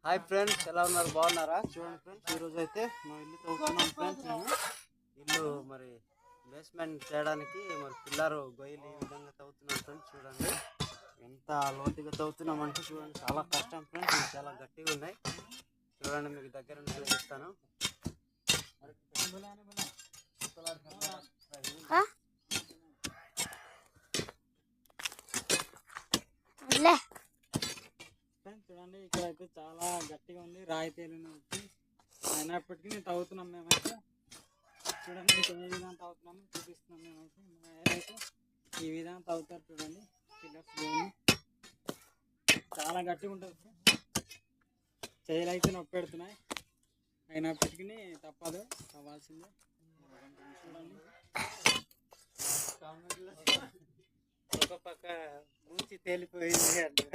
Hi friends, ఎలా ఉన్నారు? బాగున్నారా? చూడండి ఫ్రెండ్స్, ఈరోజు అయితే మా ఇల్లు తవ్వుతున్నాం ఫ్రెండ్స్. నేను ఇల్లు మరి బేస్మెంట్ చేయడానికి మరి పిల్లరు గొయ్యలు ఈ విధంగా తవ్వుతున్నాం ఫ్రెండ్స్. చూడండి ఎంత లోతుగా తవ్వుతున్నాం అంటే చూడండి, చాలా కష్టం ఫ్రెండ్స్. ఇవి చాలా గట్టిగా ఉన్నాయి. చూడండి, మీకు దగ్గర నుంచి చూపిస్తాను. చూడండి, ఇక్కడ అయితే చాలా గట్టిగా ఉంది, రాయి తేలిన అయినప్పటికీ నేను తవ్వుతున్నాం మేమైతే. చూడండి, ఏ విధంగా తవ్వుతున్నాము చూపిస్తున్నాం మేమైతే. మా అయితే ఈ విధంగా తవ్వుతారు చూడండి. పిల్లర్స్ చాలా గట్టిగా ఉంటుంది. చేయలు అయితే నొప్పి పెడుతున్నాయి, అయినప్పటికీ తప్పదు, కావాల్సిందే. చూడండి, ఒక పక్క ముంచి తేలిపోయింది అంటే